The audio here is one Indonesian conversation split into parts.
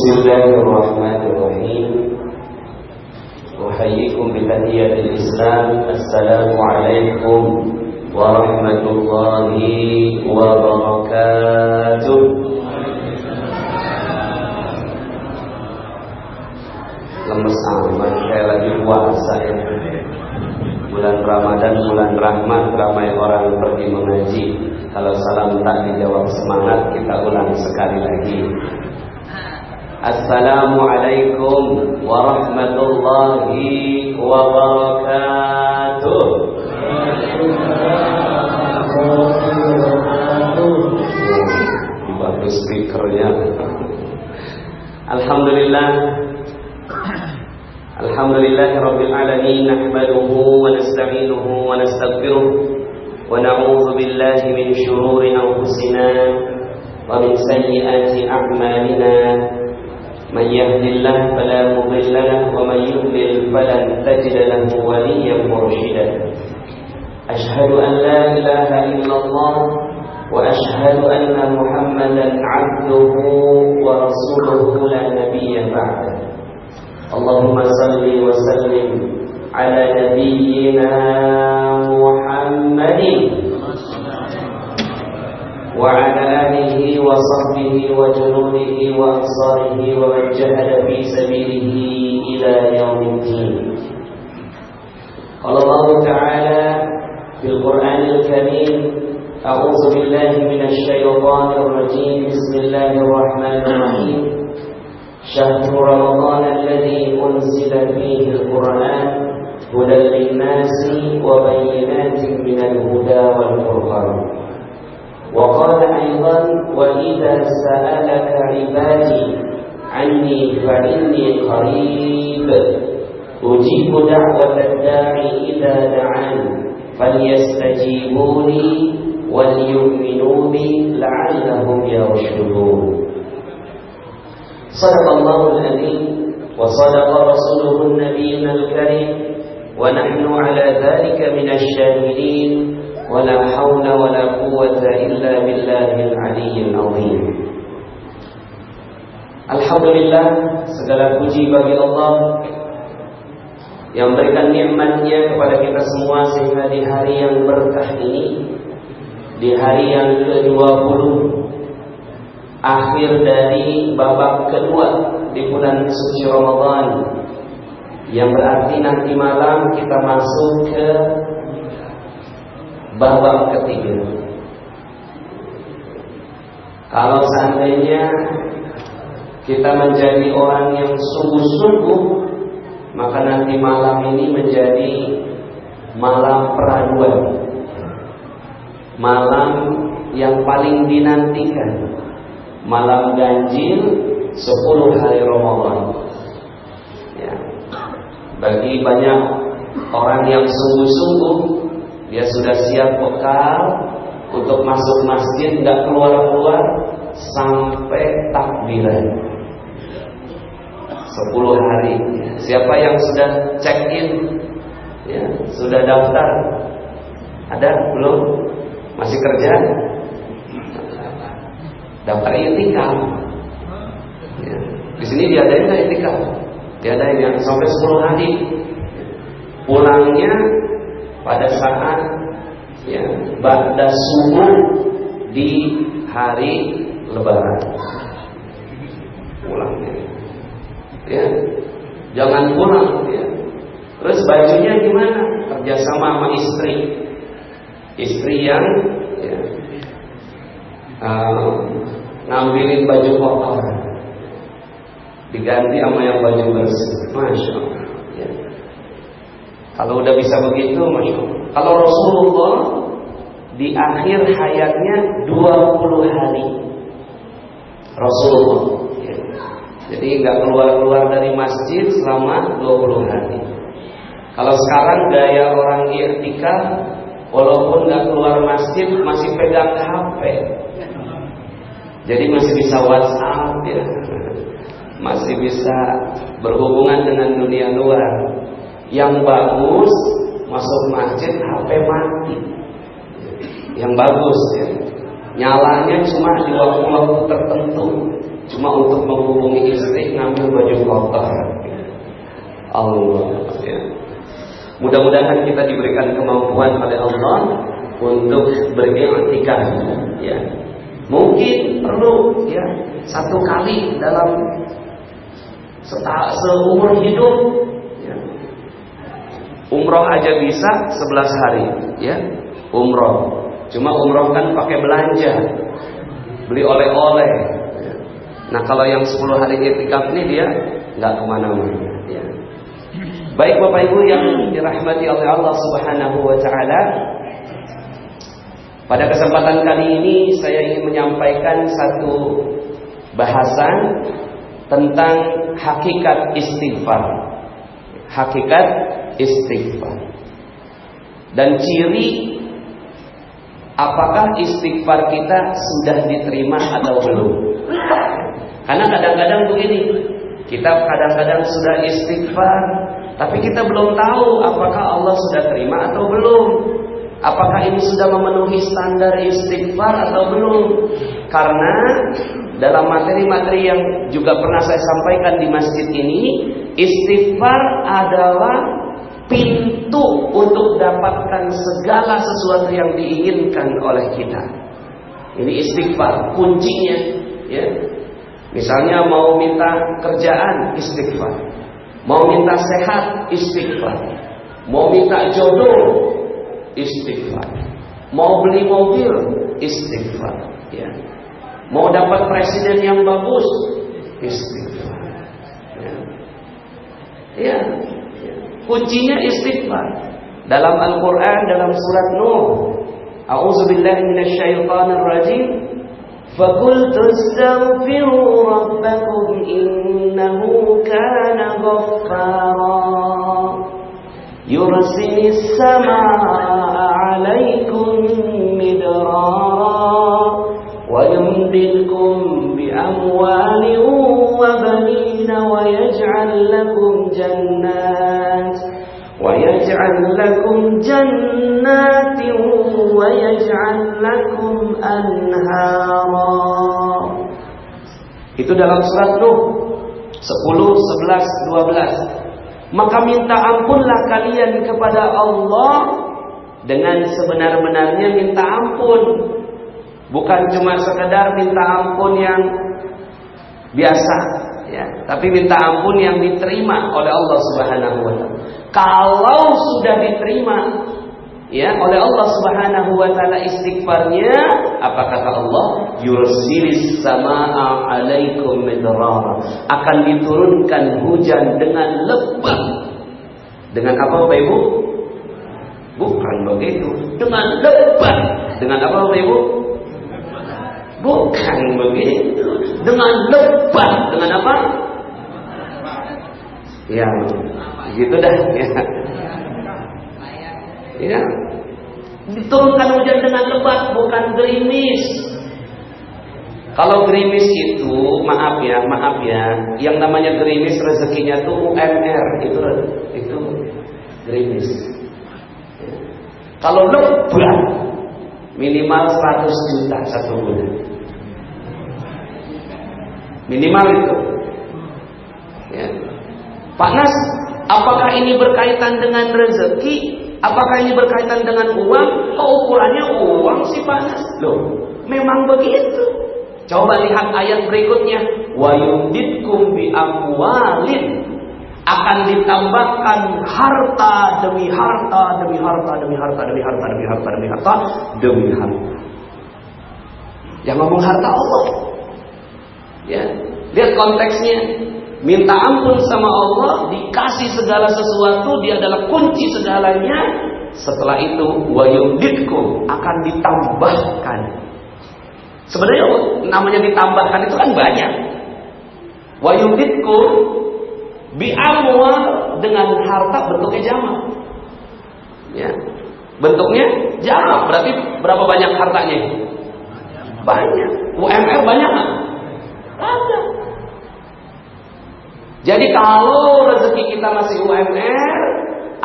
Bismillahirrahmanirrahim. Uhayyikum bitahiyatil Islam. Assalamualaikum warahmatullahi wabarakatuh. Lemes amat kayak lagi puasa ya. Bulan Ramadan, bulan rahmat, ramai orang pergi mengaji. Kalau salam tak dijawab semangat, kita ulang sekali lagi. Assalamualaikum warahmatullahi wabarakatuh. Bagus speakernya. Alhamdulillah. Alhamdulillahirabbil alamin. Nahmaduhu wa nasta'inuhu wa nastaghfiruh wa na'udzu billahi min shururi anfusina wa min sayyiati a'malina. من يهد الله فلا مضل له ومن يضلل فلن تجد له وليا مرشدا أشهد أن لا إله إلا الله وأشهد أن محمدا عبده ورسوله لا نبي بعده اللهم صل وسلم على نبينا محمد وعلى آله وصحبه وجنوده وأنصاره ومن جاهد في سبيله إلى يوم الدين. قال الله تعالى في القرآن الكريم: أعوذ بالله من الشيطان الرجيم. بسم الله الرحمن الرحيم. شهر رمضان الذي أنزل فيه القرآن هدى للناس وبينات من الهدى والفرقان. وقال أيضا: وإذا سألك عبادي عني فإني قريب أجيب دعوة الداعي إذا دعان فليستجيبوا لي وليؤمنوا بي لعلهم يرشدون. صدق الله العظيم وصدق رسوله النبي الكريم ونحن على ذلك من الشاهدين ولا حول ولا قوة إلا بالله العلي العظيم. Alhamdulillah, segala puji bagi Allah yang berikan nikmat-Nya kepada kita semua sehingga di hari yang berkah ini, di hari yang ke-20, akhir dari babak kedua di bulan suci Ramadan, yang berarti nanti malam kita masuk ke babak ketiga. Kalau seandainya kita menjadi orang yang sungguh-sungguh, maka nanti malam ini menjadi malam peraduan, malam yang paling dinantikan, malam ganjil 10 hari Ramadan ya. Bagi banyak orang yang sungguh-sungguh, dia sudah siap bekal untuk masuk masjid, nggak keluar-keluar sampai takbiran 10 hari. Siapa yang sudah check in, ya, sudah daftar? Ada belum? Masih kerja? Daftar itikaf. Ya. Di sini diadain nggak itikaf? Diadain ya, sampai 10 hari. Pulangnya pada saat ya ba'da subuh di hari Lebaran. Pulangnya ya, jangan pulang ya. Terus bajunya gimana? Kerjasama sama istri yang ya, ngambilin baju kotor, diganti sama yang baju bersih. Masya Allah ya. Kalau udah bisa begitu, Masya Allah. Kalau Rasulullah di akhir hayatnya 20 hari Rasulullah ya. Jadi nggak keluar-keluar dari masjid selama 20 hari. Kalau sekarang gaya orang i'tikaf, walaupun nggak keluar masjid masih pegang HP. Jadi masih bisa WhatsApp ya. Masih bisa berhubungan dengan dunia luar. Yang bagus masuk masjid HP mati. Yang bagus ya. Nyalanya cuma di waktu-waktu tertentu. cuma untuk menghubungi istri ngambil baju kotor. Allah ya. Mudah-mudahan kita diberikan kemampuan oleh Allah untuk beriktikaf ya. Mungkin perlu ya 1 kali dalam seumur hidup ya. Umroh aja bisa 11 hari ya. Umroh. Cuma umroh kan pakai belanja, beli oleh-oleh ya. Nah kalau yang 10 hari iktikaf ini dia nggak kemana-mana ya. Baik Bapak Ibu yang dirahmati oleh Allah Subhanahu wa Ta'ala, pada kesempatan kali ini saya ingin menyampaikan satu bahasan tentang hakikat istighfar. Hakikat istighfar. Dan ciri apakah istighfar kita sudah diterima atau belum. Karena kadang-kadang begini, kita kadang-kadang sudah istighfar, tapi kita belum tahu apakah Allah sudah terima atau belum. Apakah ini sudah memenuhi standar istighfar atau belum. Karena dalam materi-materi yang juga pernah saya sampaikan di masjid ini, istighfar adalah pintu untuk dapatkan segala sesuatu yang diinginkan oleh kita. Ini istighfar, kuncinya ya. Misalnya mau minta kerjaan, istighfar. Mau minta sehat, istighfar. Mau minta jodoh, istighfar. Mau beli mobil, istighfar ya. Mau dapat presiden yang bagus, istighfar ya. Ya. Kuncinya istighfar. Dalam Al-Quran, dalam surat Nuh, A'udzubillahi minasyaitonir rajim, faqultu astaghfiru rabbakum innahu kana ghaffara yursilis samaa'a 'alaikum midrara wa yumdidkum bi amwalin wa banina wa yaj'al lakum jannatin wa yaj'al lakum anhara. Itu dalam surat Nuh 10, 11, 12. Maka minta ampunlah kalian kepada Allah dengan sebenar-benarnya minta ampun. Bukan cuma sekedar minta ampun yang biasa ya, tapi minta ampun yang diterima oleh Allah Subhanahu wa Ta'ala. Kalau sudah diterima ya oleh Allah Subhanahu wa Ta'ala istighfarnya, apa kata Allah? Yursilis samaa'a 'alaikum midrara. Akan diturunkan hujan dengan lebat. Dengan apa Bapak Ibu? Bukan begitu. Dengan lebat. Dengan apa Bapak Ibu? Bukan begitu. Dengan lebat. Dengan apa? Ya, gitu dah ya. Ya. Diturunkan hujan dengan lebat, bukan gerimis. Kalau gerimis itu, maaf ya, yang namanya gerimis rezekinya tuh UMR, itu gerimis. Ya. Kalau lebat minimal 100 juta satu bulan. Minimal itu. Ya. Pak Nas, apakah ini berkaitan dengan rezeki? Apakah ini berkaitan dengan uang? Oh, ukurannya uang sih Pak Nas. Loh, memang begitu. Coba lihat ayat berikutnya. Wa yumdidkum bi amwalin. Akan ditambahkan harta demi harta demi harta demi harta demi harta demi harta demi harta demi harta. Yang ngomong harta Allah. Ya, lihat konteksnya. Minta ampun sama Allah, dikasih segala sesuatu, dia adalah kunci segalanya. Setelah itu wa yumdidkum, akan ditambahkan. Sebenarnya namanya ditambahkan itu kan banyak. Wa yumdidkum bi amwal, dengan harta bentuknya jamak. Ya. Bentuknya jamak, berarti berapa banyak hartanya? Banyak. UMR banyak enggak? Banyak. Jadi kalau rezeki kita masih UMR,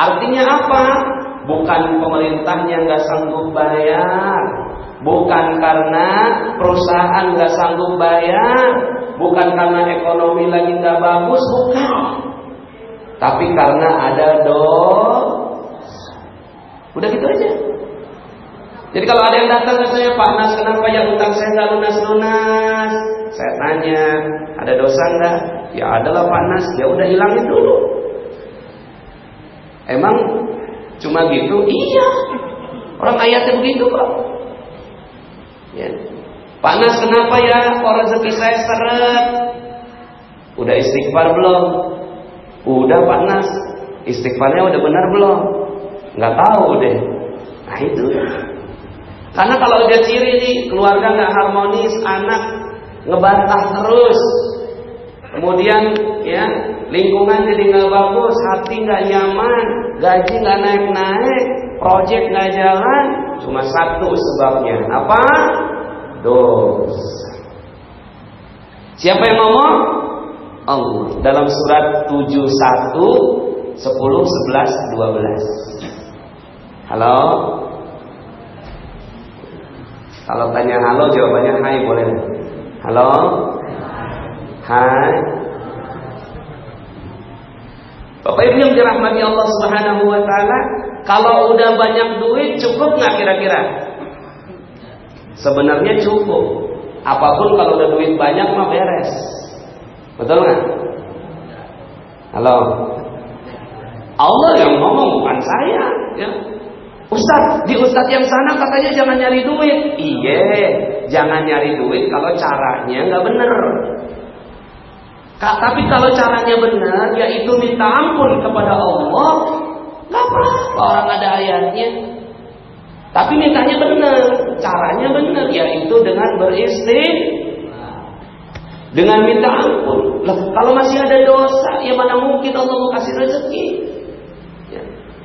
artinya apa? Bukan pemerintahnya nggak sanggup bayar, bukan karena perusahaan nggak sanggup bayar, bukan karena ekonomi lagi nggak bagus, bukan. Tapi karena ada dosa. Udah gitu aja. Jadi kalau ada yang datang ke saya, Pak Nas, kenapa ya utang saya nggak lunas-lunas? Saya tanya, ada dosa nggak? Ya adalah Pak Nas. Ya udah hilangin dulu. Emang cuma gitu? Iya. Orang ayatnya begitu kok. Ya. Pak Nas, kenapa ya kok rezeki saya seret? Udah istighfar belum? Udah Pak Nas. Istighfarnya udah benar belum? Nggak tahu deh. Nah itu. Karena kalau udah ciri nih, keluarga nggak harmonis, anak ngebantah terus, kemudian ya lingkungan jadi nggak bagus, hati nggak nyaman, gaji nggak naik-naik, proyek nggak jalan, cuma satu sebabnya, apa? Dosa. Siapa yang ngomong? Allah. Dalam surat 71, 10, 11, 12. Halo? Kalau tanya halo, jawabannya hai, boleh? Halo? Hai. Bapak Ibu yang dirahmati Allah Subhanahu wa taala, kalau udah banyak duit cukup nggak kira-kira? Sebenarnya cukup. Apapun kalau udah duit banyak mah beres. Betul nggak? Halo? Allah yang ngomong, bukan saya, ya. Ustaz, di Ustaz yang sana katanya jangan nyari duit. Iya, jangan nyari duit kalau caranya nggak bener. Tapi kalau caranya benar, yaitu minta ampun kepada Allah, nggak apa-apa, orang ada ayatnya. Tapi mintanya benar, caranya benar, yaitu dengan dengan minta ampun. Loh, kalau masih ada dosa, ya mana mungkin Allah mau kasih rezeki? Ya.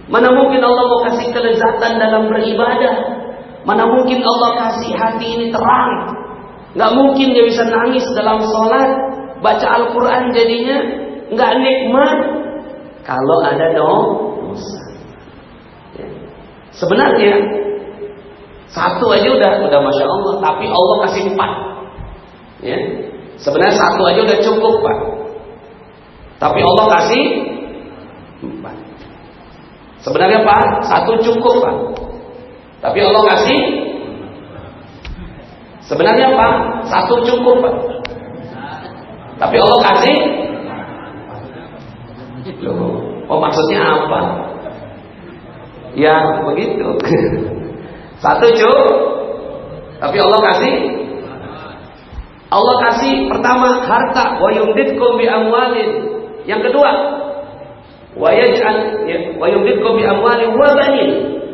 Mana mungkin Allah mau kasih kelezatan dalam beribadah? Mana mungkin Allah kasih hati ini terang? Nggak mungkin dia bisa nangis dalam sholat, baca Al-Quran jadinya nggak nikmat kalau ada dosa. Ya. Sebenarnya satu aja udah masya Allah, tapi Allah kasih 4. Ya. Sebenarnya satu aja udah cukup Pak, tapi Allah kasih 4. Sebenarnya Pak, satu cukup Pak, tapi Allah kasih. Sebenarnya Pak, satu cukup Pak, tapi Allah kasih. Oh maksudnya apa? Ya begitu. Satu cukup, tapi Allah kasih. Allah kasih pertama harta, wa yumditkum bi amwalin. Yang kedua, wa yumditkum bi amwalin wa banin,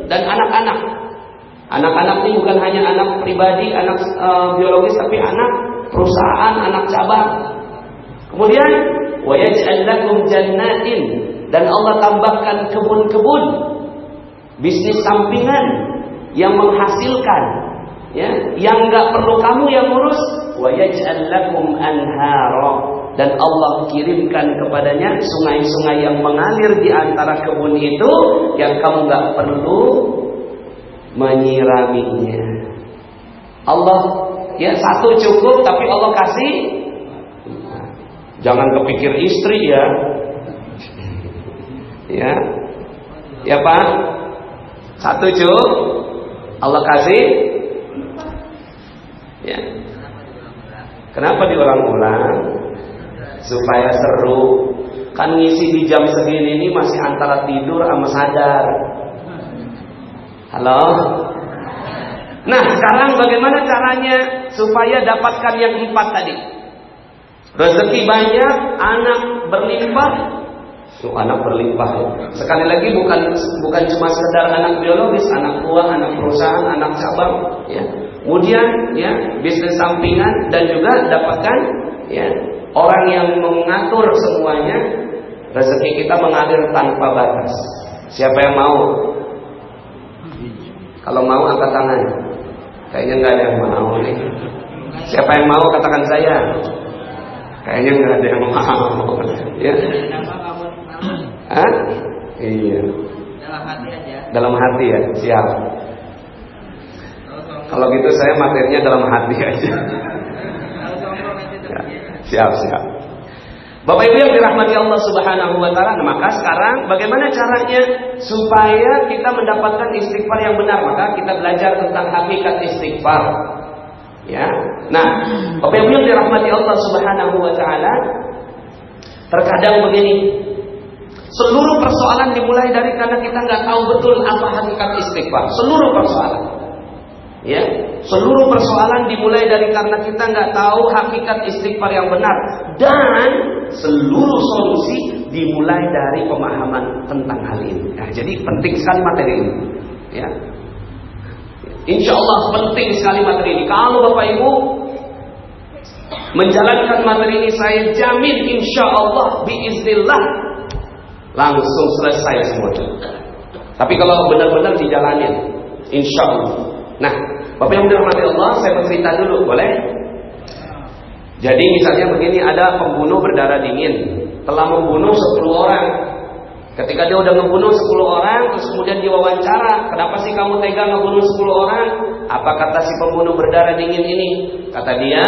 dan anak-anak. Anak-anak ini bukan hanya anak pribadi, anak biologis, tapi anak perusahaan, anak cabang. Kemudian wa yaj'al lakum jannatin, dan Allah tambahkan kebun-kebun, bisnis sampingan yang menghasilkan, ya, yang enggak perlu kamu yang ngurus. Wa yaj'al lakum anhara, dan Allah kirimkan kepadanya sungai-sungai yang mengalir di antara kebun itu yang kamu enggak perlu menyiraminya. Allah, ya satu cukup, tapi Allah kasih. Jangan kepikir istri ya. Ya Pak, satu cukup, Allah kasih. Ya. Kenapa diulang-ulang? Supaya seru. Kan ngisi di jam segini ini masih antara tidur sama sadar. Halo? Nah, sekarang bagaimana caranya supaya dapatkan yang 4 tadi? Rezeki banyak, anak berlimpah. Anak berlimpah. Sekali lagi bukan cuma sekedar anak biologis, anak buah, anak perusahaan, anak cabang, ya. Kemudian ya bisnis sampingan, dan juga dapatkan ya orang yang mengatur semuanya. Rezeki kita mengalir tanpa batas. Siapa yang mau? Kalau mau angkat tangan. Kayaknya nggak ada yang mau nih. Siapa yang mau katakan saya? Kayaknya nggak ada yang mau. Ya. Hah? Iya. Dalam hati aja. Dalam hati ya, siap. Kalau gitu saya materinya dalam hati aja. Siap. Bapak Ibu yang dirahmati Allah Subhanahu wa taala, maka sekarang bagaimana caranya supaya kita mendapatkan istighfar yang benar? Maka kita belajar tentang hakikat istighfar. Ya. Nah, Bapak Ibu yang dirahmati Allah Subhanahu wa taala, terkadang begini, seluruh persoalan dimulai dari karena kita nggak tahu betul apa hakikat istighfar. Seluruh persoalan. Ya, seluruh persoalan dimulai dari karena kita nggak tahu hakikat istighfar yang benar, dan seluruh solusi dimulai dari pemahaman tentang hal ini. Nah, jadi penting sekali materi ini. Ya, Insya Allah penting sekali materi ini. Kalau Bapak Ibu menjalankan materi ini, saya jamin Insya Allah biiznillah langsung selesai semua. Tapi kalau benar-benar dijalanin, Insya Allah. Nah, Bapak yang dirahmati Allah, saya bercerita dulu, boleh? Jadi misalnya begini, ada pembunuh berdarah dingin, telah membunuh 10 orang. Ketika dia udah ngebunuh 10 orang, terus kemudian diwawancara, kenapa sih kamu tega ngebunuh 10 orang? Apa kata si pembunuh berdarah dingin ini? Kata dia,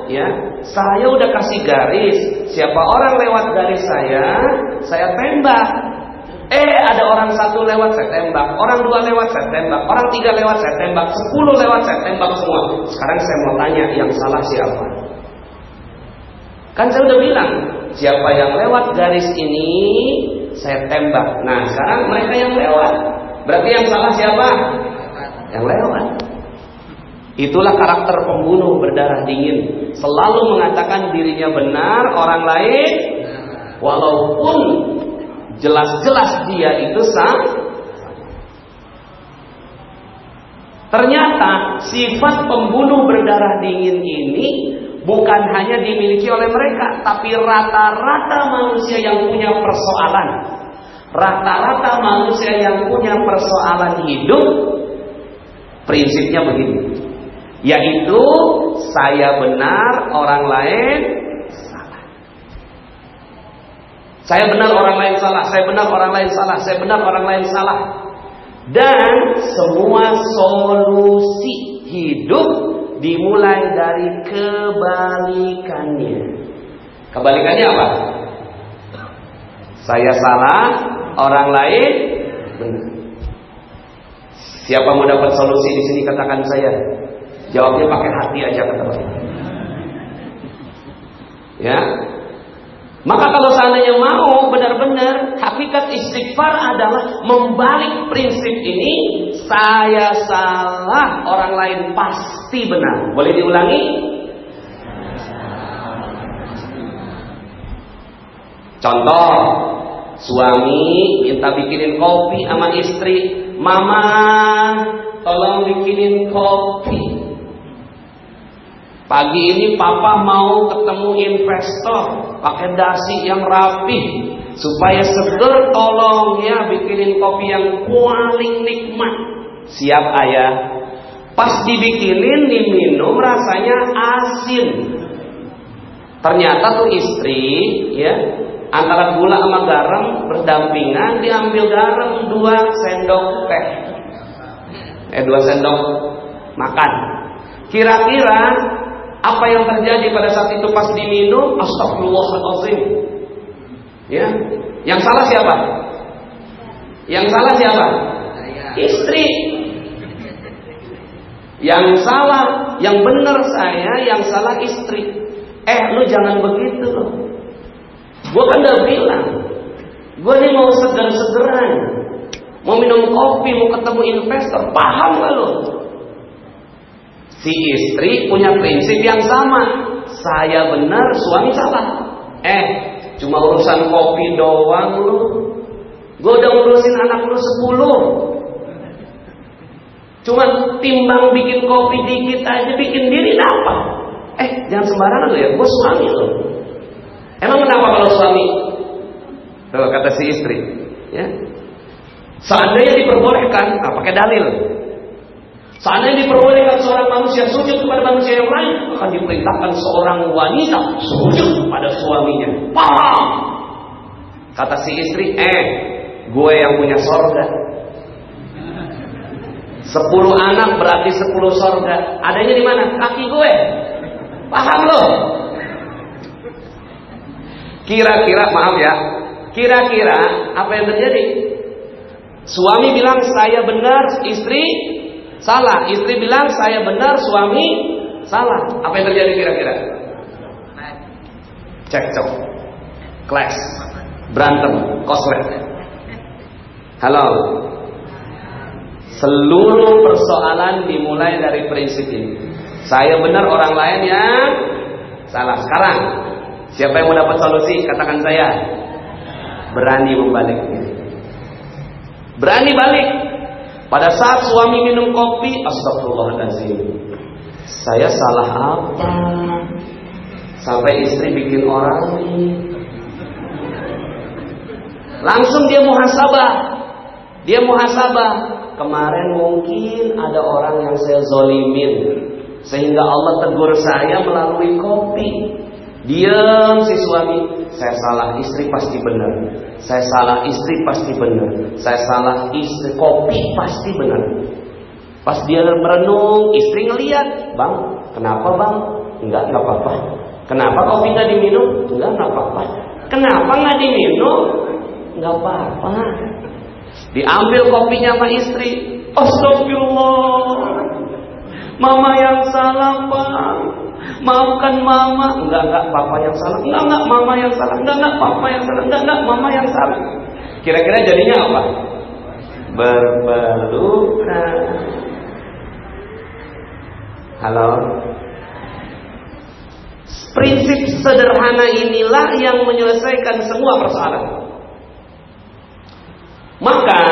ya, saya udah kasih garis, siapa orang lewat garis saya tembak. Ada orang 1 lewat, saya tembak. Orang 2 lewat, saya tembak. Orang 3 lewat, saya tembak. 10 lewat, saya tembak semua. Sekarang saya mau tanya, yang salah siapa? Kan saya udah bilang, siapa yang lewat garis ini, saya tembak. Nah, sekarang mereka yang lewat. Berarti yang salah siapa? Yang lewat. Itulah karakter pembunuh berdarah dingin. Selalu mengatakan dirinya benar, orang lain, walaupun jelas-jelas dia itu salah. Ternyata sifat pembunuh berdarah dingin ini bukan hanya dimiliki oleh mereka, tapi rata-rata manusia yang punya persoalan. Rata-rata manusia yang punya persoalan hidup, prinsipnya begini, yaitu saya benar, orang lain salah. Saya benar, orang lain salah. Saya benar, orang lain salah. Saya benar, orang lain salah. Dan semua solusi hidup dimulai dari kebalikannya. Kebalikannya apa? Saya salah, orang lain benar. Siapa mau dapat solusi di sini katakan saya. Jawabnya pakai hati aja kata Bapak. Ya. Maka kalau seandainya mau benar-benar hakikat istighfar adalah membalik prinsip ini, saya salah, orang lain pasti benar. Boleh diulangi? Contoh, suami minta bikinin kopi sama istri, "Mama, tolong bikinin kopi. Pagi ini papa mau ketemu investor, pakai dasi yang rapi, supaya seger, tolong ya bikinin kopi yang paling nikmat." Siap ayah. Pas dibikinin, diminum rasanya asin. Ternyata tuh istri, ya, antara gula sama garam berdampingan, diambil garam 2 sendok teh. 2 sendok makan. Kira-kira apa yang terjadi pada saat itu pas diminum? Astagfirullahaladzim. Ya, yang salah siapa? Yang salah siapa? Istri. Yang salah, yang benar saya, yang salah istri. Lu jangan begitu loh. Gue kan udah bilang, gue ini mau seger-segeran, mau minum kopi, mau ketemu investor. Paham gak lo? Si istri punya prinsip yang sama. Saya benar, suami salah. Cuma urusan kopi doang lu. Gue udah ngurusin anak lu 10. Cuma timbang bikin kopi dikit aja, bikin diri apa? Jangan sembarangan lo ya, gue suami lo. Emang kenapa kalau suami? Tuh kata si istri, ya. Seandainya diperbolehkan, pakai dalil. Seandainya diperbolehkan seorang manusia sujud kepada manusia yang lain, akan diperintahkan seorang wanita sujud pada suaminya. Paham? Kata si istri, gue yang punya sorga. 10 anak berarti 10 sorga. Adanya di mana? Kaki gue. Paham lo? Kira-kira, maaf ya, kira-kira apa yang terjadi? Suami bilang saya benar, istri salah. Istri bilang saya benar, suami salah. Apa yang terjadi kira-kira? Cekcok, clash, berantem, koslet. Halo. Seluruh persoalan dimulai dari prinsip ini. Saya benar, orang lain yang salah. Sekarang siapa yang mau dapat solusi? Katakan saya. Berani membalik. Berani balik. Pada saat suami minum kopi, astagfirullahaladzim, saya salah apa? Sampai istri bikin orang nih. Langsung dia muhasabah. Dia muhasabah. Kemarin mungkin ada orang yang saya zolimin, sehingga Allah tegur saya melalui kopi. Diam si suami. Saya salah, istri pasti benar. Saya salah, istri pasti benar. Saya salah, istri, kopi pasti benar. Pas dia merenung, istri ngeliat, bang, kenapa bang? Enggak apa-apa. Kenapa kopi nggak diminum? Enggak apa-apa. Kenapa nggak diminum? Enggak apa-apa. Diambil kopinya sama istri. Astagfirullah, mama yang salah pak, maafkan mama. Enggak papa yang salah. Enggak mama yang salah. Enggak papa yang salah. Enggak mama yang salah. Kira-kira jadinya apa? Berpelukan. Halo. Prinsip sederhana inilah yang menyelesaikan semua persoalan. Maka,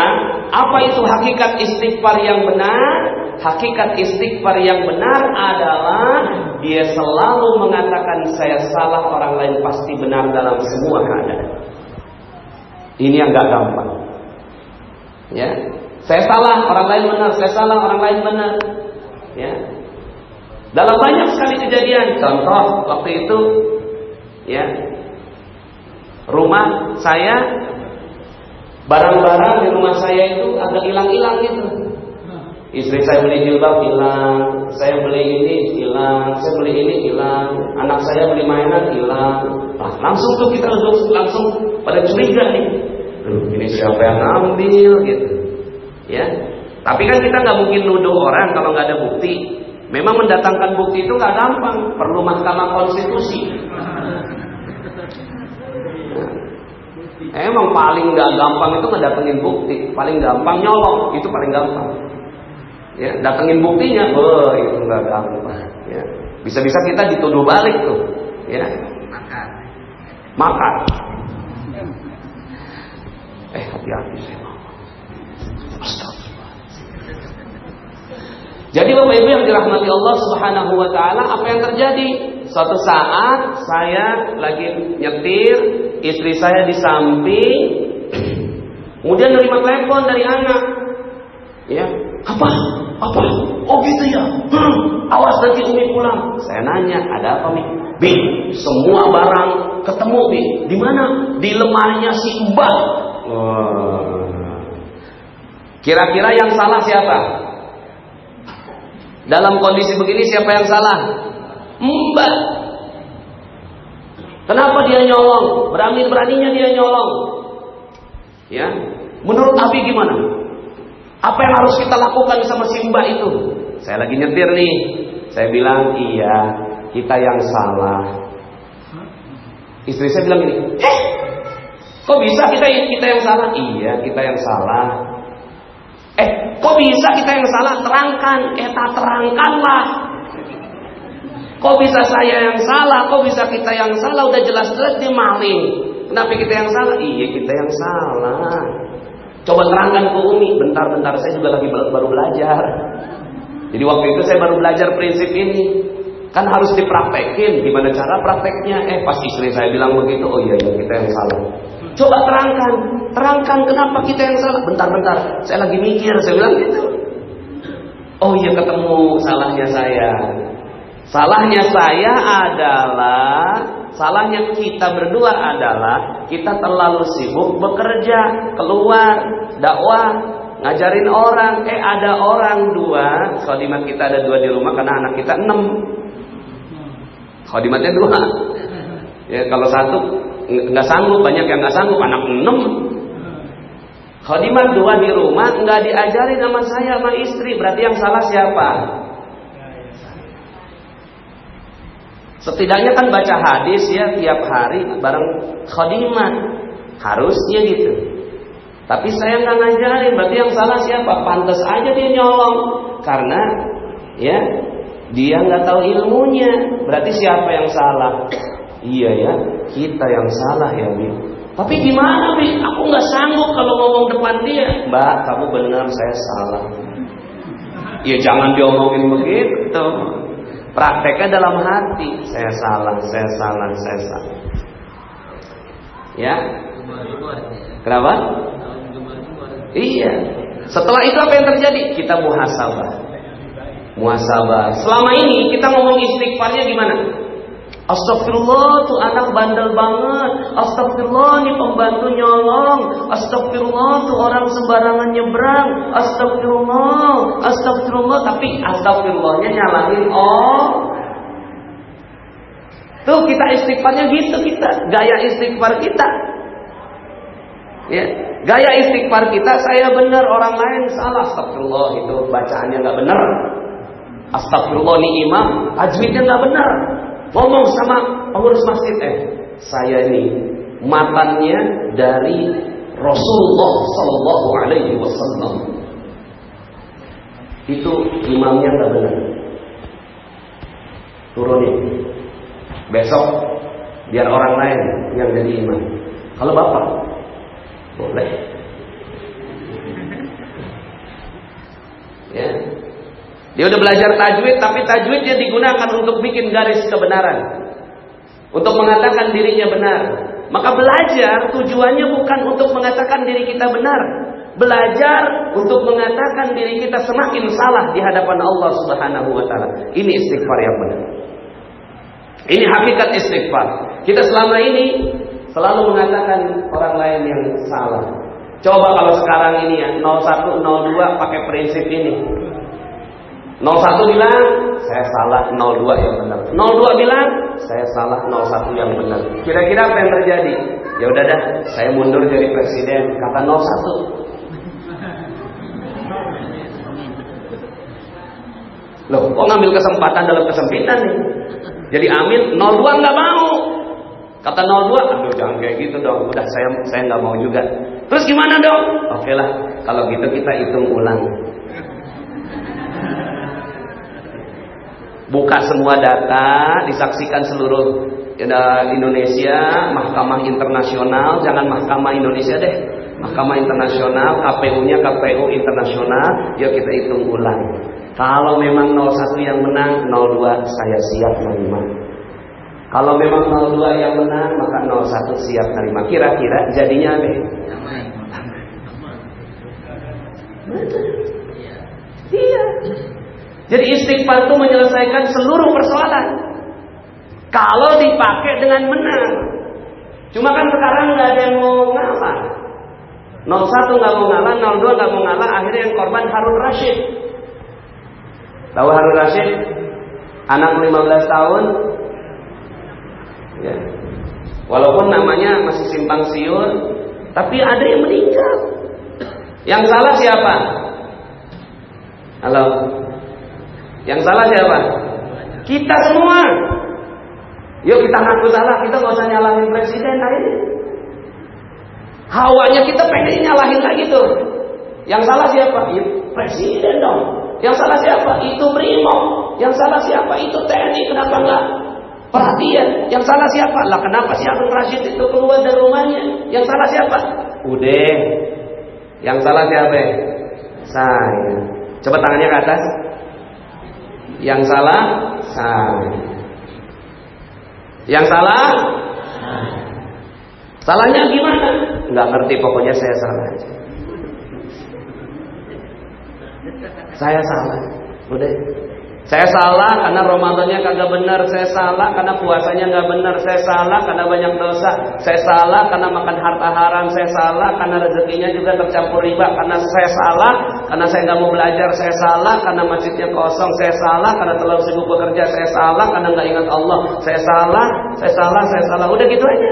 apa itu hakikat istighfar yang benar? Hakikat istighfar yang benar adalah dia selalu mengatakan saya salah, orang lain pasti benar dalam semua keadaan. Ini yang gak gampang. Ya, saya salah, orang lain benar. Saya salah, orang lain benar. Ya, dalam banyak sekali kejadian. Contoh waktu itu, ya, rumah saya, barang-barang di rumah saya itu agak hilang-hilang gitu. Istri saya beli jilbab hilang, saya beli ini hilang, saya beli ini hilang, anak saya beli mainan hilang. Nah, langsung tuh kita langsung pada curiga nih. Ini siapa yang ngambil gitu. Ya. Tapi kan kita nggak mungkin nuduh orang kalau nggak ada bukti. Memang mendatangkan bukti itu nggak gampang, perlu Mahkamah Konstitusi. Emang paling nggak gampang itu ngedatengin bukti, paling gampang nyolong, itu paling gampang. Ya, datengin buktinya, itu nggak gampang. Ya, bisa-bisa kita dituduh balik tuh, ya. Makan. Hati-hati saya. Jadi Bapak Ibu yang dirahmati Allah Subhanahu wa taala, apa yang terjadi? Suatu saat saya lagi nyetir, istri saya di samping, kemudian nerima telepon dari anak. Ya, apa? Oh gitu ya. Awas nanti Umi pulang. Saya nanya, ada apa Mi? Bi, semua barang ketemu Bi. Di mana? Di lemarinya si Mbak. Kira-kira yang salah siapa? Dalam kondisi begini siapa yang salah? Mbak. Kenapa dia nyolong? Berani-beraninya dia nyolong. Ya. Menurut Abi gimana? Apa yang harus kita lakukan sama si Mbak itu? Saya lagi nyetir nih. Saya bilang, iya, kita yang salah. Istri saya bilang gini, kok bisa kita yang salah? Iya, kita yang salah. Kok bisa kita yang salah? Terangkan. Tak terangkanlah. Kok bisa saya yang salah? Kok bisa kita yang salah? Udah jelas-jelas dia maling. Kenapa kita yang salah? Iya, kita yang salah. Coba terangkan ke Umi. Bentar, saya juga lagi baru belajar. Jadi waktu itu saya baru belajar prinsip ini. Kan harus dipraktekin. Gimana cara prakteknya? Pas istri saya bilang begitu, oh iya, kita yang salah. Coba terangkan kenapa kita yang salah. Bentar, saya lagi mikir. Saya bilang gitu. Oh iya, ketemu salahnya saya. Salahnya kita berdua adalah kita terlalu sibuk bekerja, keluar, dakwah, ngajarin orang. Ada orang 2, khadimat kita ada 2 di rumah karena anak kita 6. Khadimatnya 2. Ya, kalau 1 nggak sanggup, banyak yang nggak sanggup, anak 6. Khadimah 2 di rumah, nggak diajarin sama saya sama istri, berarti yang salah siapa? Setidaknya kan baca hadis ya tiap hari bareng khadimah, harusnya gitu. Tapi saya nggak ngajarin, berarti yang salah siapa? Pantas aja dia nyolong, karena ya dia nggak tahu ilmunya. Berarti siapa yang salah? Iya ya, kita yang salah ya, Bi. Tapi gimana, Bi? Aku nggak sanggup kalau ngomong depan dia. Mbak, kamu benar, saya salah. Ya jangan diomongin begitu. Prakteknya dalam hati. Saya salah, saya salah, saya salah. Ya. Kenapa? Iya. Setelah itu apa yang terjadi? Kita muhasabah. Muhasabah. Selama ini kita ngomong istighfarnya gimana? Astagfirullah, tuh anak bandel banget. Astagfirullah, nih pembantu nyolong. Astagfirullah, tuh orang sembarangan nyebrang. Astagfirullah, astagfirullah. Tapi astagfirullahnya nyalahin tuh kita istighfarnya gitu, kita gaya istighfar kita. Ya, gaya istighfar kita, saya benar, orang lain salah. Astagfirullah, itu bacaannya nggak benar. Astagfirullah, nih imam tajwidnya nggak benar. Ngomong sama pengurus masjid, saya ini matannya dari Rasulullah Sallallahu Alaihi Wasallam. Itu imamnya nggak benar. Turunin. Besok biar orang lain yang jadi imam. Kalau bapak boleh. Ya. Dia udah belajar tajwid, tapi tajwidnya digunakan untuk bikin garis kebenaran, untuk mengatakan dirinya benar. Maka belajar tujuannya bukan untuk mengatakan diri kita benar. Belajar untuk mengatakan diri kita semakin salah di hadapan Allah Subhanahu wa taala. Ini istighfar yang benar. Ini hakikat istighfar. Kita selama ini selalu mengatakan orang lain yang salah. Coba kalau sekarang ini ya, 01, 02 pakai prinsip ini. 01 bilang saya salah, 02 yang benar. 02 bilang saya salah, 01 yang benar. Kira-kira apa yang terjadi? Ya udah dah, saya mundur jadi presiden, kata 01. Loh, kok ngambil kesempatan dalam kesempitan nih? Jadi amin, 02 nggak mau. Kata 02, aduh jangan kayak gitu dong. Udah saya nggak mau juga. Terus gimana dong? Oke lah, kalau gitu kita hitung ulang. Buka semua data, disaksikan seluruh Indonesia, Mahkamah Internasional, jangan Mahkamah Indonesia deh, Mahkamah Internasional, KPU-nya KPU Internasional. Yuk kita hitung ulang. Kalau memang 01 yang menang, 02 saya siap menerima. Kalau memang 02 yang menang, maka 01 siap menerima. Kira-kira jadinya apa? Iya. Jadi istighfar itu menyelesaikan seluruh persoalan kalau dipakai dengan benar. Cuma kan sekarang nggak ada yang mau ngalah. 01 nggak mau ngalah, 02 nggak mau ngalah. Akhirnya yang korban Harun Rashid. Tahu Harun Rashid? Anak 15 tahun. Ya. Walaupun namanya masih simpang siur, tapi ada yang meninggal. Yang salah siapa? Halo. Yang salah siapa? Kita semua. Yuk kita ngaku salah, kita gak usah nyalahin presiden akhirnya. Hawanya kita pengen nyalahin lagi tuh. Yang salah siapa? Ya, presiden dong. Yang salah siapa? Itu Brimob. Yang salah siapa? Itu TNI. Kenapa enggak perhatian? Yang salah siapa? Lah kenapa si Harun Rashid itu keluar dari rumahnya? Yang salah siapa? Udah. Yang salah siapa? Saya. Coba tangannya ke atas. Yang salah saya. Yang salah salahnya gimana? Nggak ngerti, pokoknya saya salah aja. Saya salah. Udah. Saya salah karena Ramadannya kagak benar. Saya salah karena puasanya nggak benar. Saya salah karena banyak dosa. Saya salah karena makan harta haram. Saya salah karena rezekinya juga tercampur riba. Karena saya salah karena saya nggak mau belajar. Saya salah karena masjidnya kosong. Saya salah karena terlalu sibuk bekerja. Saya salah karena nggak ingat Allah. Saya salah. Udah gitu aja.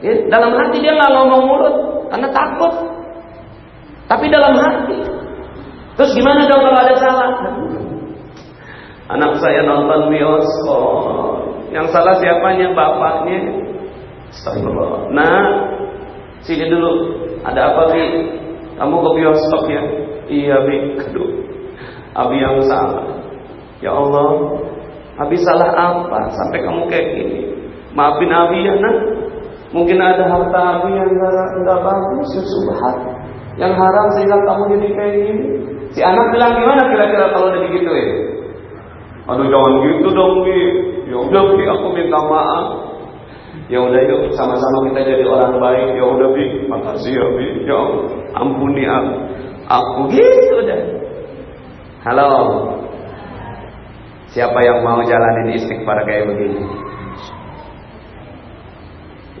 Ya, dalam hati dia nggak ngomong mulut karena takut. Tapi dalam hati. Terus gimana dong kalau ada salah? Anak saya nonton bioskop. Yang salah siapanya? Bapaknya. Astagfirullah. Nah, sini dulu. Ada apa, Bi? Kamu ke bioskop ya? Iya, Bi. Aduh, Abi yang salah. Ya Allah, Abi salah apa sampai kamu kayak gini? Maafin Abi ya, Nak. Mungkin ada harta Abi yang enggak bagus, subhat, yang haram sehingga kamu jadi kayak gini. Si anak bilang gimana kira-kira kalau udah digituin? Aduh, jangan gitu dong, Bi. Ya udah, Bi, aku minta maaf. Ya udah, yuk sama-sama kita jadi orang baik. Ya udah, Bi, makasih ya, Bi. Ya Allah, ampuni aku gitu udah. Halo. Siapa yang mau jalanin istighfar kayak begini?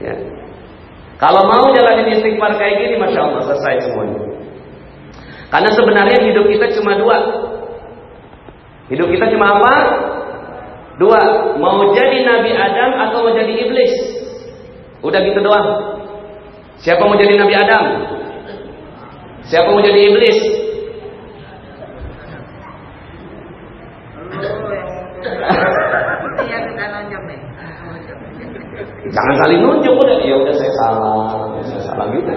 Ya. Kalau mau jalanin istighfar kayak gini, Masya Allah, selesai semuanya. Karena sebenarnya hidup kita cuma dua. Hidup kita cuma apa? Dua. Mau jadi Nabi Adam atau mau jadi iblis. Udah gitu doang. Siapa mau jadi Nabi Adam? Siapa mau jadi iblis? Jangan saling nunjuk udah. Ya udah saya salah gitu.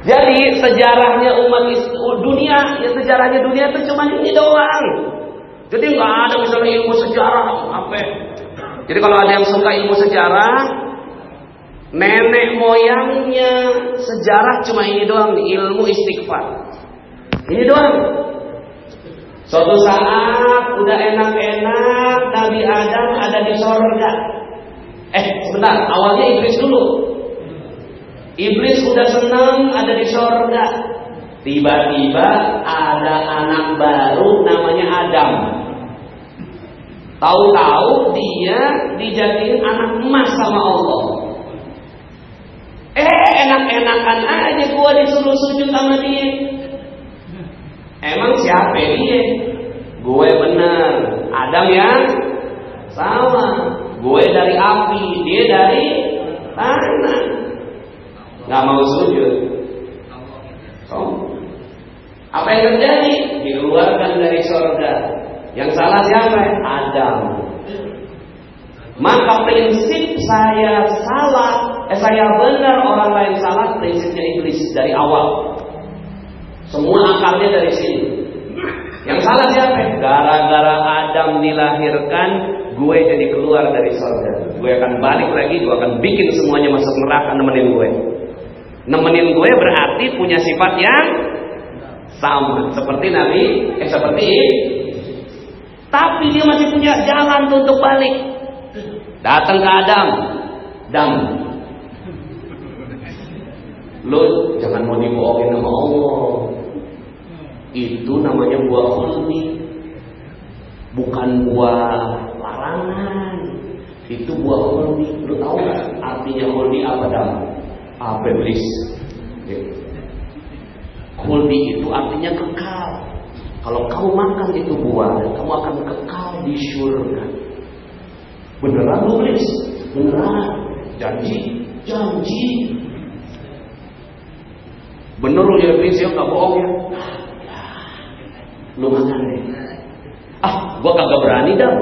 Jadi sejarahnya umat dunia, ya sejarahnya dunia itu cuma ini doang. Jadi nggak ada misalnya ilmu sejarah apa. Jadi kalau ada yang suka ilmu sejarah, nenek moyangnya sejarah cuma ini doang, ilmu istighfar. Ini doang. Suatu saat udah enak-enak Nabi Adam ada di sorga. Sebentar, awalnya Iblis dulu. Iblis udah senang ada di sorga. Tiba-tiba ada anak baru namanya Adam. Tahu-tahu dia dijadiin anak emas sama Allah. Enak-enakan aja gua disuruh sujud sama dia. Emang siapa dia? Gue bener. Adam yang sama. Gue dari api, dia dari tanah. Gak mau sujud. Apa yang terjadi? Dikeluarkan dari surga. Yang salah siapa? Adam. Maka prinsip saya benar, orang lain salah, prinsipnya iblis dari awal. Semua akarnya dari sini. Yang salah siapa? Gara-gara Adam dilahirkan, gue jadi keluar dari surga. Gue akan balik lagi, gue akan bikin semuanya masuk neraka nemenin gue. Nemenin gue berarti punya sifat yang sama seperti seperti tapi dia masih punya jalan untuk balik. Datang ke Adam. Lu jangan mau dibohongin sama Allah. Itu namanya buah khuldi, bukan buah larangan. Itu buah khuldi. Lu tahu nggak artinya khuldi apa, Dam? Apa, iblis? Khuldi itu artinya kekal. Kalau kamu makan itu buah, kamu akan kekal di surga. Beneran lu, iblis? Beneran. Janji. Bener lu ya, iblis, ya nggak bohong ya. Lu makan deh. Gua kagak berani, Dam.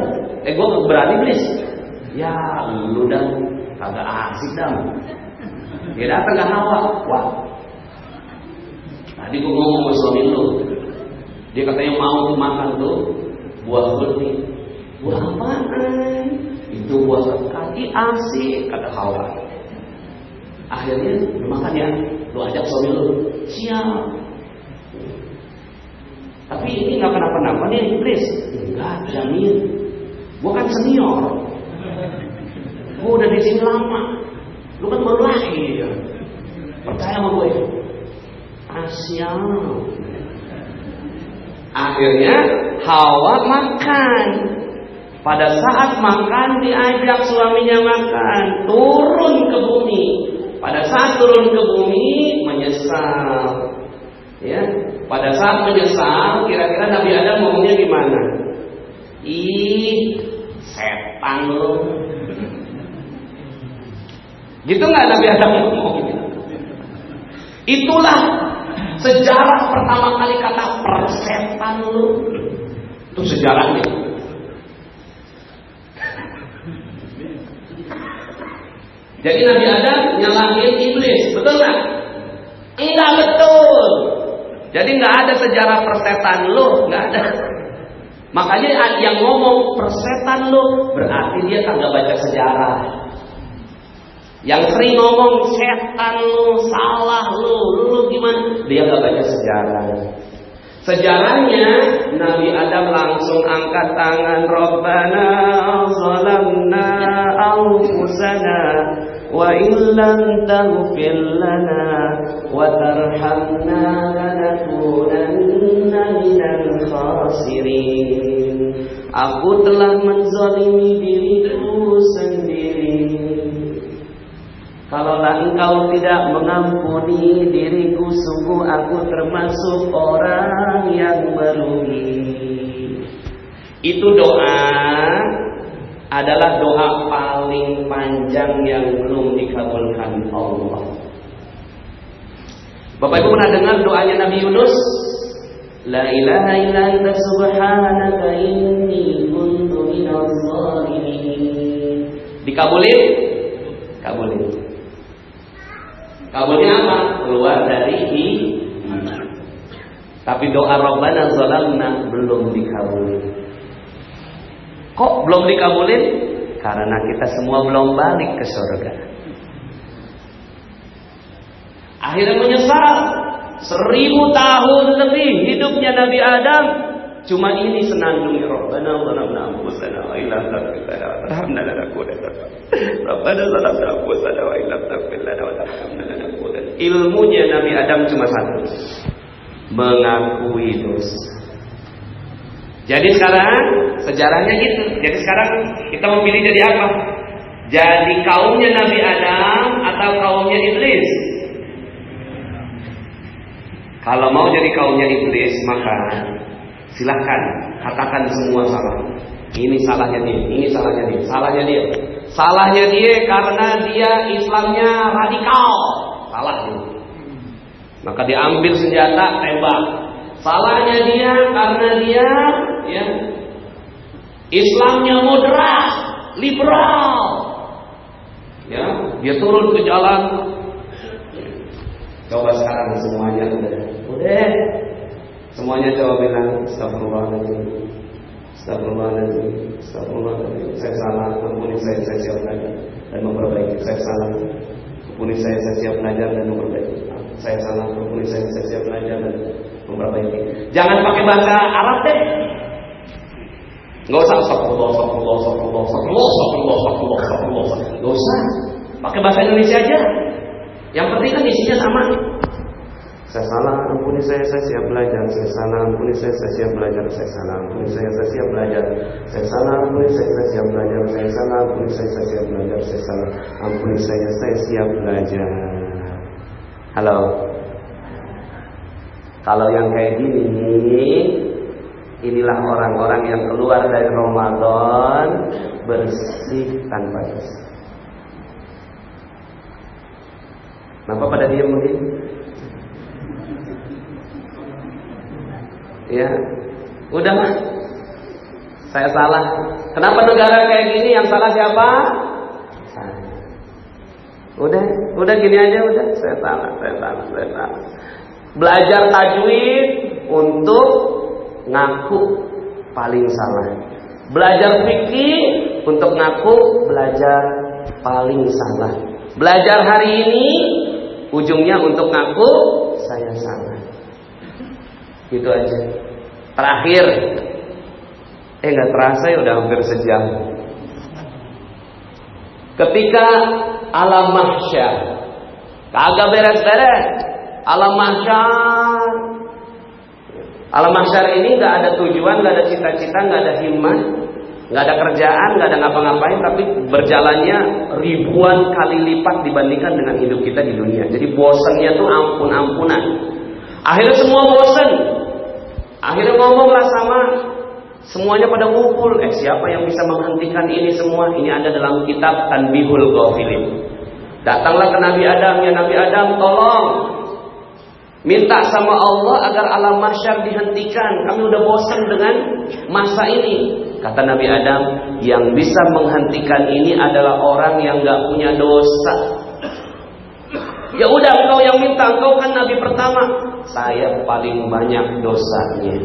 Gua kagak berani, iblis. Ya, lu dan kagak asik, Dam. Dia datang ke Hawa. Wah, tadi gua ngomong sama suami lu. Dia katanya mau makan tuh buah khuldi. Buah apaan? Itu buah kaki asik, kata Hawa. Akhirnya lu makan ya. Lu ajak suami lu. Siap. Tapi ini gak kenapa-napa nih, iblis. Enggak, jamin. Gua kan senior. Gua udah di sini lama. Lu kan baru lahir. Percaya sama gue. Siap. Akhirnya Hawa makan. Pada saat makan diajak suaminya makan. Turun ke bumi. Pada saat turun ke bumi menyesal. Ya. Pada saat menyesal, kira-kira Nabi Adam ngomongnya gimana? Ih, setan lu. Gitu nggak Nabi Adam ngomong? Itulah sejarah pertama kali kata persetan lu. Itu sejarahnya. Jadi Nabi Adam nyalahin iblis, betul nggak? Enggak betul. Jadi nggak ada sejarah persetan lu, nggak ada. Makanya yang ngomong persetan lu berarti dia kagak baca sejarah. Yang sering ngomong setan lu, salah lu gimana? Dia nggak baca sejarah. Sejarahnya Nabi Adam langsung angkat tangan, Rabbana zalamna anfusana wa illam taghfir lana wa tarhamna lanakunanna minal khasirin. Aku telah menzalimi diriku sendiri. Kalaulah engkau tidak mengampuni diriku, sungguh aku termasuk orang yang merugi. Itu doa adalah doa paling panjang yang belum dikabulkan Allah. Bapak Ibu pernah dengar doanya Nabi Yunus? La ilaha illa anta subhanaka inni kuntu minadh dhalimin. Dikabulin? Kabulin. Kabulnya apa? Keluar dari iman. Tapi doa Rabbana zalamna belum dikabulin. Kok belum dikabulin? Karena kita semua belum balik ke surga. Akhirnya menyesal. 1000 tahun lebih hidupnya Nabi Adam, cuma ini senandungnya Rabbana zalamna anfusana wa illam taghfir lana wa tarhamna lanakunanna. Rabbana zalamna anfusana wa illam taghfir lana wa tarhamna lanakunanna. Ilmunya Nabi Adam cuma satu, mengakui dosa. Jadi sekarang sejarahnya gitu. Jadi sekarang kita memilih jadi apa? Jadi kaumnya Nabi Adam atau kaumnya iblis? Kalau mau jadi kaumnya iblis, maka silahkan katakan semua salah. Ini salahnya dia, ini salahnya dia, salahnya dia. Salahnya dia karena dia Islamnya radikal. Salah dia. Maka diambil senjata, tembak. Salahnya dia karena dia ya Islamnya moderat, liberal. Ya, dia turun ke jalan. Coba sekarang semuanya udah. Semuanya coba bilang astagfirullahaladzim, astagfirullahaladzim, astagfirullahaladzim. Saya salah, ampuni saya siap belajar dan memperbaiki. Saya salah, ampuni saya siap belajar dan memperbaiki. Saya salah, ampuni saya siap belajar dan memperbaiki. Jangan pakai bahasa Arab deh. Nggak usah astagfirullah. Nggak usah. Pakai bahasa Indonesia aja. Yang penting kan isinya sama. Saya salah, ampuni saya siap belajar. Saya salah, ampuni saya siap belajar. Saya salah, ampuni saya siap belajar. Saya salah, ampuni saya siap belajar. Saya salah, ampuni saya siap belajar. Saya salah, ampuni saya siap belajar. Halo. Kalau yang kayak gini, inilah orang-orang yang keluar dari Ramadan bersih tanpa dosa. Kenapa pada diam mungkin? Ya, udah mas, saya salah. Kenapa negara kayak gini? Yang salah siapa? Saya. Udah gini aja udah. Saya salah. Belajar tajwid untuk ngaku paling salah. Belajar fikih untuk ngaku belajar paling salah. Belajar hari ini ujungnya untuk ngaku saya salah. Gitu aja. Terakhir, nggak terasa ya udah hampir sejam. Ketika alam mahsyar, kagak beres-beres. Alam mahsyar ini nggak ada tujuan, nggak ada cita-cita, nggak ada himmah, nggak ada kerjaan, nggak ada ngapa-ngapain, tapi berjalannya ribuan kali lipat dibandingkan dengan hidup kita di dunia. Jadi bosannya tuh ampun-ampunan. Akhirnya semua bosan. Akhirnya ngomonglah sama semuanya pada ngumpul. Siapa yang bisa menghentikan ini semua? Ini ada dalam kitab Tanbihul Ghafilin. Datanglah ke Nabi Adam, ya Nabi Adam, tolong minta sama Allah agar alam mahsyar dihentikan. Kami udah bosan dengan masa ini. Kata Nabi Adam, yang bisa menghentikan ini adalah orang yang gak punya dosa. Ya udah, engkau yang minta, engkau kan Nabi pertama. Saya paling banyak dosanya.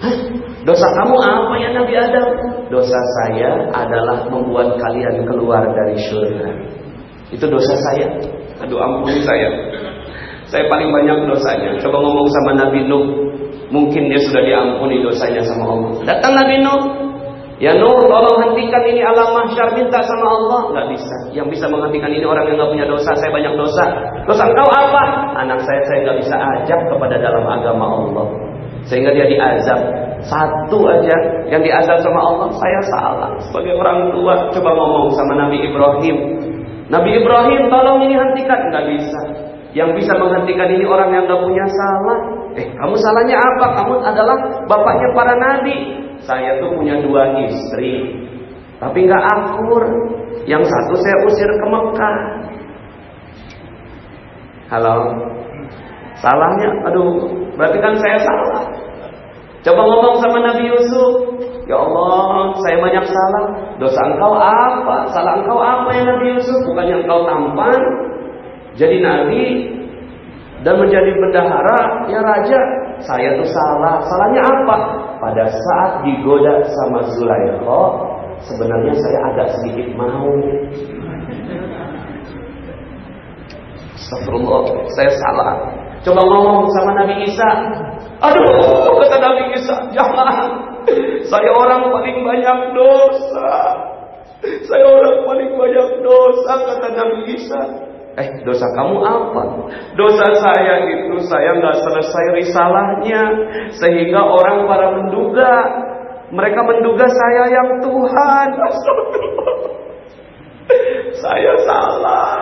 Hah? Dosa kamu apa ya Nabi Adam? Dosa saya adalah membuat kalian keluar dari surga. Itu dosa saya. Aduh, ampuni saya. Saya paling banyak dosanya. Coba ngomong sama Nabi Nuh. Mungkin dia sudah diampuni dosanya sama Allah. Datang Nabi Nuh. Ya Nuh, tolong hentikan ini alam mahsyar, minta sama Allah. Nggak bisa. Yang bisa menghentikan ini orang yang nggak punya dosa. Saya banyak dosa. Dosa engkau apa? Anak saya nggak bisa ajak kepada dalam agama Allah, sehingga dia diazab. Satu aja yang diazab sama Allah, saya salah sebagai orang tua. Coba ngomong sama Nabi Ibrahim. Nabi Ibrahim, tolong ini hentikan. Nggak bisa. Yang bisa menghentikan ini orang yang nggak punya salah. Kamu salahnya apa? Kamu adalah bapaknya para nabi. Saya tuh punya 2 istri, tapi nggak akur. Yang satu saya usir ke Mekah. Halo, salahnya, aduh, berarti kan saya salah. Coba ngomong sama Nabi Yusuf. Ya Allah, saya banyak salah. Dosa engkau apa? Salah engkau apa ya Nabi Yusuf? Bukannya engkau tampan jadi nabi dan menjadi bendahara, ya raja. Saya tuh salah. Salahnya apa? Pada saat digoda sama Zulaikha, sebenarnya saya agak sedikit mau. Astagfirullah, saya salah. Coba ngomong sama Nabi Isa. Aduh, kata Nabi Isa, jangan. Saya orang paling banyak dosa. Saya orang paling banyak dosa, kata Nabi Isa. Dosa kamu apa? Dosa saya itu saya nggak selesai risalahnya, sehingga orang pada menduga, mereka menduga saya yang Tuhan. Saya salah.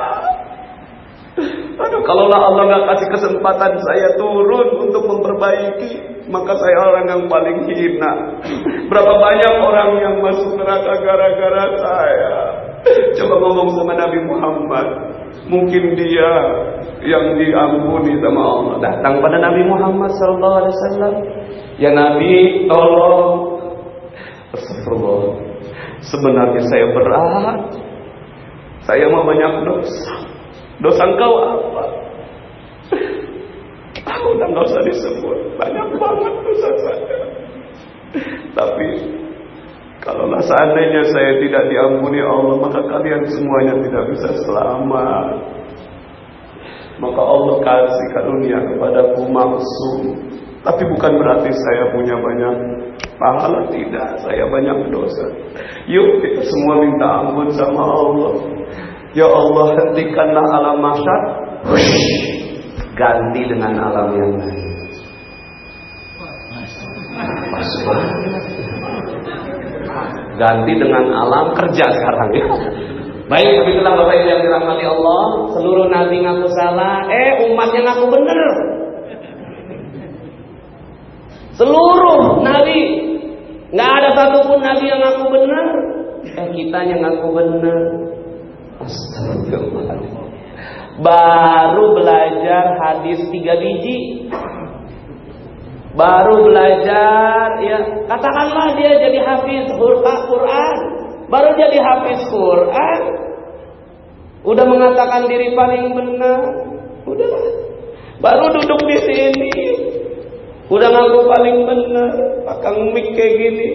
Aduh, kalaulah Allah nggak kasih kesempatan saya turun untuk memperbaiki, maka saya orang yang paling hina. Berapa banyak orang yang masuk neraka gara-gara saya. Coba ngomong sama Nabi Muhammad. Mungkin dia yang diampuni sama Allah. Datang pada Nabi Muhammad SAW. Ya Nabi, tolong. Astagfirullah. Sebenarnya saya berat. Saya mau banyak dosa. Dosa engkau apa? Udah nggak usah disebut. Banyak banget dosa saya. Tapi kalaulah seandainya saya tidak diampuni Allah, maka kalian semuanya tidak bisa selamat. Maka Allah kasih karunia kepadaku maksum. Tapi bukan berarti saya punya banyak pahala, tidak. Saya banyak dosa. Yuk kita semua minta ampun sama Allah. Ya Allah, hentikanlah alam mahsyar. Ganti dengan alam yang lain. Ganti dengan alam kerja sekarang ya. Baik, begitulah Bapak Ibu yang dirahmati Allah. Seluruh nabi ngaku salah, umatnya ngaku benar. Seluruh nabi, nggak ada satupun nabi yang ngaku benar. Kita yang ngaku benar. Astagfirullah. Baru belajar hadis 3 biji. Baru belajar, ya katakanlah dia jadi hafiz Quran. Baru jadi hafiz Quran, udah mengatakan diri paling benar. Udahlah. Baru duduk di sini, udah ngaku paling benar, pakang mic kayak gini.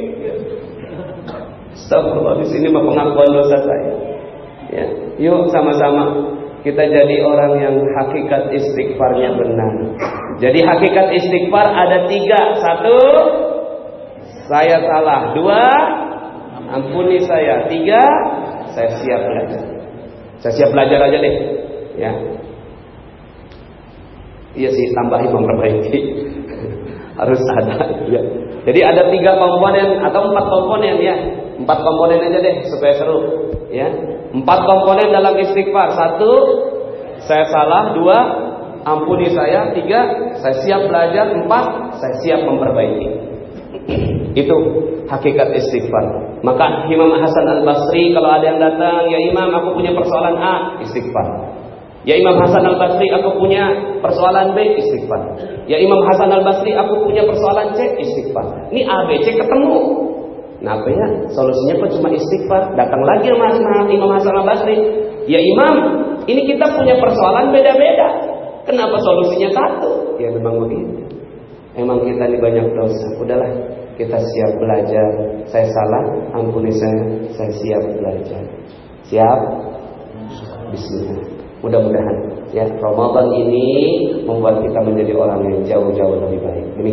Astagfirullah, di sini mah pengakuan dosa saya. Ya, yuk sama-sama kita jadi orang yang hakikat istighfarnya benar. Jadi hakikat istighfar ada 3. 1, saya salah. 2, ampuni saya. 3, saya siap belajar. Saya siap belajar aja deh. Ya. Iya sih, tambahin memperbaiki. Harus ada. Ya. Jadi ada 3 komponen atau 4 komponen ya. 4 komponen aja deh supaya seru. Ya. 4 komponen dalam istighfar. 1, saya salah. 2, ampuni saya. 3, saya siap belajar. 4, saya siap memperbaiki. Itu hakikat istighfar. Maka Imam Hasan Al-Basri kalau ada yang datang, ya Imam aku punya persoalan A, istighfar. Ya Imam Hasan Al-Basri, aku punya persoalan B, istighfar. Ya Imam Hasan Al-Basri, aku punya persoalan C, istighfar. Ini A, B, C ketemu. Nah apa ya? Solusinya kok cuma istighfar. Datang lagi sama Imam Hasan Al-Basri. Ya Imam, ini kita punya persoalan beda-beda. Kenapa solusinya satu? Ya memang begitu. Emang kita ini banyak dosa. Udahlah, kita siap belajar. Saya salah, ampuni saya siap belajar. Siap? Bismillah. Mudah-mudahan ya Ramadan ini membuat kita menjadi orang yang jauh-jauh lebih baik.